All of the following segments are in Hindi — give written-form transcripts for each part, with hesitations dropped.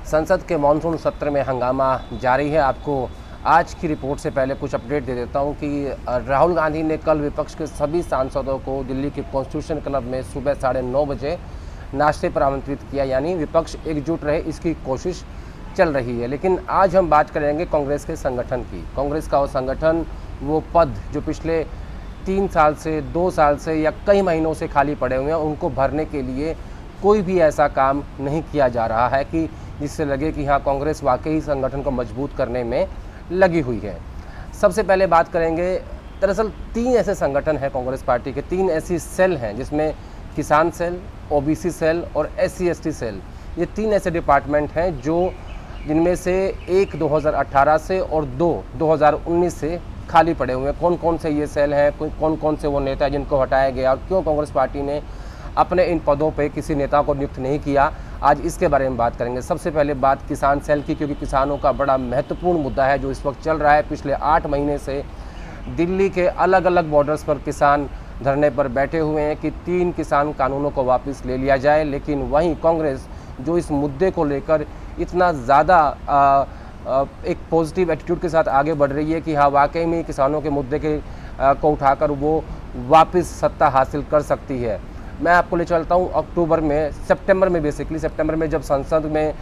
संसद के मानसून सत्र में हंगामा जारी है। आपको आज की रिपोर्ट से पहले कुछ अपडेट दे देता हूं कि राहुल गांधी ने कल विपक्ष के सभी सांसदों को दिल्ली के कॉन्स्टिट्यूशन क्लब में सुबह 9:30 बजे नाश्ते पर आमंत्रित किया, यानी विपक्ष एकजुट रहे इसकी कोशिश चल रही है। लेकिन आज हम बात करेंगे कांग्रेस के संगठन की। कांग्रेस का वो संगठन, वो पद जो पिछले 3 साल से 2 साल से या कई महीनों से खाली पड़े हुए हैं, उनको भरने के लिए कोई भी ऐसा काम नहीं किया जा रहा है कि जिससे लगे कि हाँ, कांग्रेस वाकई संगठन को मजबूत करने में लगी हुई है। सबसे पहले बात करेंगे, दरअसल 3 ऐसे संगठन हैं कांग्रेस पार्टी के, 3 ऐसी सेल हैं जिसमें किसान सेल, ओबीसी सेल और SC/ST सेल। ये 3 ऐसे डिपार्टमेंट हैं जिनमें से एक 2018 से और 2 2019 से खाली पड़े हुए हैं। कौन कौन से ये सेल हैं, कौन कौन से वो नेता हैं जिनको हटाया गया और क्यों कांग्रेस पार्टी ने अपने इन पदों पे किसी नेता को नियुक्त नहीं किया, आज इसके बारे में बात करेंगे। सबसे पहले बात किसान सेल की, क्योंकि किसानों का बड़ा महत्वपूर्ण मुद्दा है जो इस वक्त चल रहा है। पिछले 8 महीने से दिल्ली के अलग अलग बॉर्डर्स पर किसान धरने पर बैठे हुए हैं कि 3 किसान कानूनों को वापस ले लिया जाए। लेकिन वहीं कांग्रेस जो इस मुद्दे को लेकर इतना ज़्यादा एक पॉजिटिव एटीट्यूड के साथ आगे बढ़ रही है कि हाँ, वाकई में किसानों के मुद्दे को उठाकर वो वापस सत्ता हासिल कर सकती है। मैं आपको ले चलता हूँ सितंबर में जब संसद में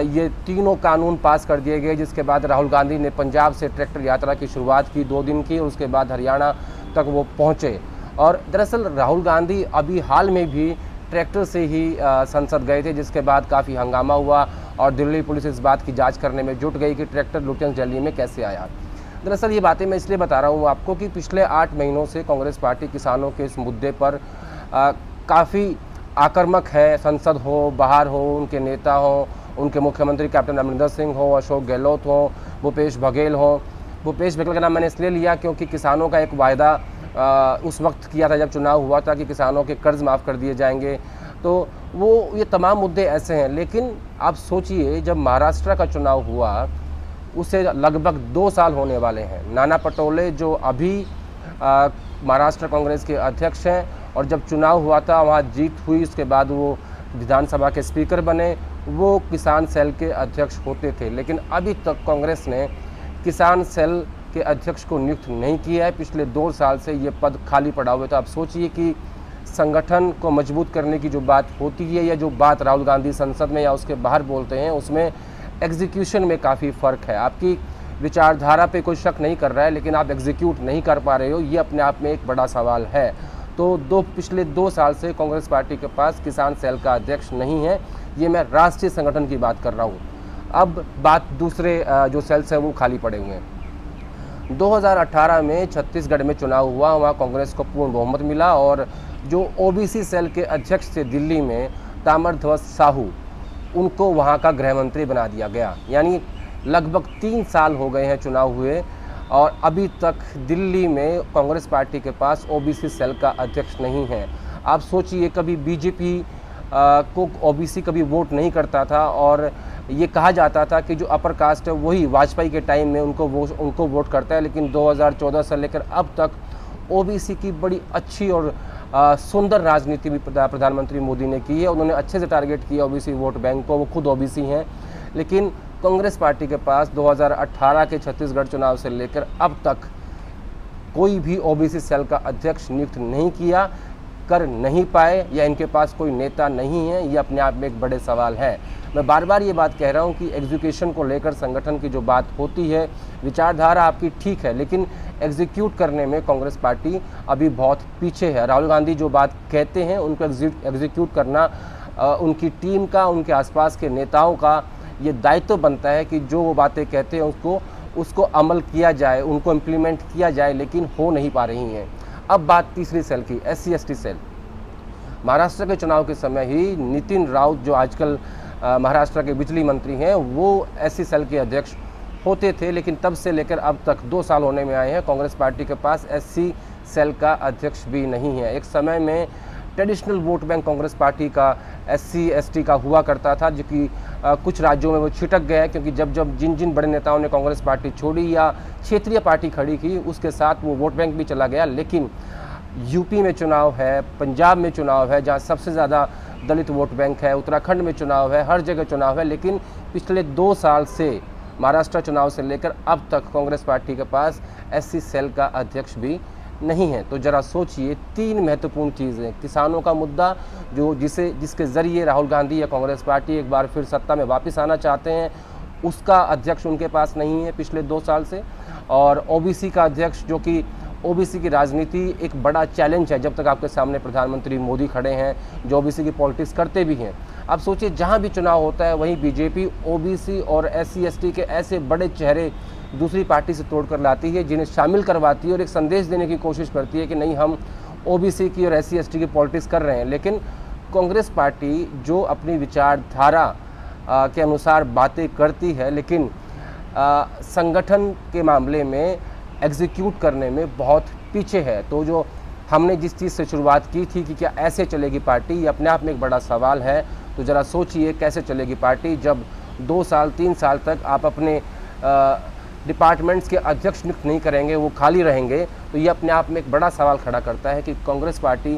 ये तीनों कानून पास कर दिए गए, जिसके बाद राहुल गांधी ने पंजाब से ट्रैक्टर यात्रा की शुरुआत की 2 दिन की, और उसके बाद हरियाणा तक वो पहुँचे। और दरअसल राहुल गांधी अभी हाल में भी ट्रैक्टर से ही संसद गए थे, जिसके बाद काफ़ी हंगामा हुआ और दिल्ली पुलिस इस बात की जांच करने में जुट गई कि ट्रैक्टर लुटियंस दिल्ली में कैसे आया। दरअसल ये बातें मैं इसलिए बता रहा हूँ आपको कि पिछले 8 महीनों से कांग्रेस पार्टी किसानों के इस मुद्दे पर काफ़ी आक्रामक है। संसद हो, बाहर हो, उनके नेता हो, उनके मुख्यमंत्री कैप्टन अमरिंदर सिंह हो, अशोक गहलोत हो, भूपेश बघेल हो। भूपेश बघेल का नाम मैंने इसलिए लिया क्योंकि किसानों का एक वायदा उस वक्त किया था जब चुनाव हुआ था कि किसानों के कर्ज माफ़ कर दिए जाएंगे। तो ये तमाम मुद्दे ऐसे हैं। लेकिन आप सोचिए, जब महाराष्ट्र का चुनाव हुआ उसे लगभग 2 साल होने वाले हैं। नाना पटोले जो अभी महाराष्ट्र कांग्रेस के अध्यक्ष हैं, और जब चुनाव हुआ था वहाँ जीत हुई, उसके बाद वो विधानसभा के स्पीकर बने, वो किसान सेल के अध्यक्ष होते थे। लेकिन अभी तक कांग्रेस ने किसान सेल के अध्यक्ष को नियुक्त नहीं किया है। पिछले 2 साल से ये पद खाली पड़ा हुआ था। आप सोचिए कि संगठन को मजबूत करने की जो बात होती है या जो बात राहुल गांधी संसद में या उसके बाहर बोलते हैं, उसमें एग्जीक्यूशन में काफ़ी फ़र्क है। आपकी विचारधारा पे कोई शक नहीं कर रहा है, लेकिन आप एग्जीक्यूट नहीं कर पा रहे हो, ये अपने आप में एक बड़ा सवाल है। तो पिछले 2 साल से कांग्रेस पार्टी के पास किसान सेल का अध्यक्ष नहीं है। ये मैं राष्ट्रीय संगठन की बात कर रहा हूँ। अब बात दूसरे जो सेल्स हैं वो खाली पड़े हुए हैं। 2018 में छत्तीसगढ़ में चुनाव हुआ, वहाँ कांग्रेस को पूर्ण बहुमत मिला, और जो ओबीसी सेल के अध्यक्ष थे दिल्ली में, ताम्रध्वज साहू, उनको वहाँ का गृह मंत्री बना दिया गया। यानी लगभग 3 साल हो गए हैं चुनाव हुए, और अभी तक दिल्ली में कांग्रेस पार्टी के पास ओबीसी सेल का अध्यक्ष नहीं है। आप सोचिए, कभी बीजेपी को ओबीसी कभी वोट नहीं करता था, और ये कहा जाता था कि जो अपर कास्ट है वही वाजपेयी के टाइम में उनको वोट करता है। लेकिन 2014 से लेकर अब तक ओबीसी की बड़ी अच्छी और सुंदर राजनीति भी प्रधानमंत्री मोदी ने की है। उन्होंने अच्छे से टारगेट किया ओबीसी वोट बैंक को, वो खुद ओबीसी हैं। लेकिन कांग्रेस पार्टी के पास 2018 के छत्तीसगढ़ चुनाव से लेकर अब तक कोई भी ओबीसी सेल का अध्यक्ष नियुक्त नहीं किया, कर नहीं पाए, या इनके पास कोई नेता नहीं है। ये अपने आप में एक बड़े सवाल है। मैं बार बार ये बात कह रहा हूँ कि एग्जीक्यूशन को लेकर संगठन की जो बात होती है, विचारधारा आपकी ठीक है, लेकिन एग्जीक्यूट करने में कांग्रेस पार्टी अभी बहुत पीछे है। राहुल गांधी जो बात कहते हैं उनको एग्जीक्यूट करना उनकी टीम का, उनके आसपास के नेताओं का ये दायित्व बनता है कि जो वो बातें कहते हैं उसको अमल किया जाए, उनको इम्प्लीमेंट किया जाए, लेकिन हो नहीं पा रही हैं। अब बात तीसरी सेल की, SC/ST सेल। महाराष्ट्र के चुनाव के समय ही नितिन राउत, जो आजकल महाराष्ट्र के बिजली मंत्री हैं, वो SC सेल के अध्यक्ष होते थे। लेकिन तब से लेकर अब तक 2 साल होने में आए हैं, कांग्रेस पार्टी के पास SC सेल का अध्यक्ष भी नहीं है। एक समय में traditional vote bank Congress party का SC/ST का हुआ करता था, जो कि कुछ राज्यों में वो छिटक गया है, क्योंकि जब जिन बड़े नेताओं ने कांग्रेस पार्टी छोड़ी या क्षेत्रीय पार्टी खड़ी की, उसके साथ वो वोट बैंक भी चला गया। लेकिन यूपी में चुनाव है, पंजाब में चुनाव है, जहाँ सबसे ज़्यादा दलित वोट बैंक है, उत्तराखंड में चुनाव है, हर जगह चुनाव है, लेकिन पिछले 2 साल से महाराष्ट्र चुनाव से लेकर अब तक कांग्रेस पार्टी के पास एससी सेल का अध्यक्ष भी नहीं है। तो जरा सोचिए, 3 महत्वपूर्ण चीज़ें, किसानों का मुद्दा जिसके ज़रिए राहुल गांधी या कांग्रेस पार्टी एक बार फिर सत्ता में वापस आना चाहते हैं, उसका अध्यक्ष उनके पास नहीं है पिछले 2 साल से, और ओबीसी का अध्यक्ष, जो कि ओबीसी की राजनीति एक बड़ा चैलेंज है जब तक आपके सामने प्रधानमंत्री मोदी खड़े हैं जो ओबीसी की पॉलिटिक्स करते भी हैं। अब सोचिए, जहां भी चुनाव होता है वहीं बीजेपी ओबीसी और एससी एसटी के ऐसे बड़े चेहरे दूसरी पार्टी से तोड़कर लाती है, जिन्हें शामिल करवाती है और एक संदेश देने की कोशिश करती है कि नहीं, हम ओबीसी की और एससी एसटी की पॉलिटिक्स कर रहे हैं। लेकिन कांग्रेस पार्टी जो अपनी विचारधारा के अनुसार बातें करती है, लेकिन संगठन के मामले में एग्जीक्यूट करने में बहुत पीछे है। तो जो हमने जिस चीज़ से शुरुआत की थी कि क्या ऐसे चलेगी पार्टी, ये अपने आप में एक बड़ा सवाल है। तो ज़रा सोचिए, कैसे चलेगी पार्टी जब 2 साल 3 साल तक आप अपने डिपार्टमेंट्स के अध्यक्ष नियुक्त नहीं करेंगे, वो खाली रहेंगे। तो ये अपने आप में एक बड़ा सवाल खड़ा करता है कि कांग्रेस पार्टी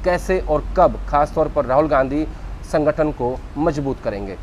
कैसे और कब, खासतौर पर राहुल गांधी, संगठन को मजबूत करेंगे।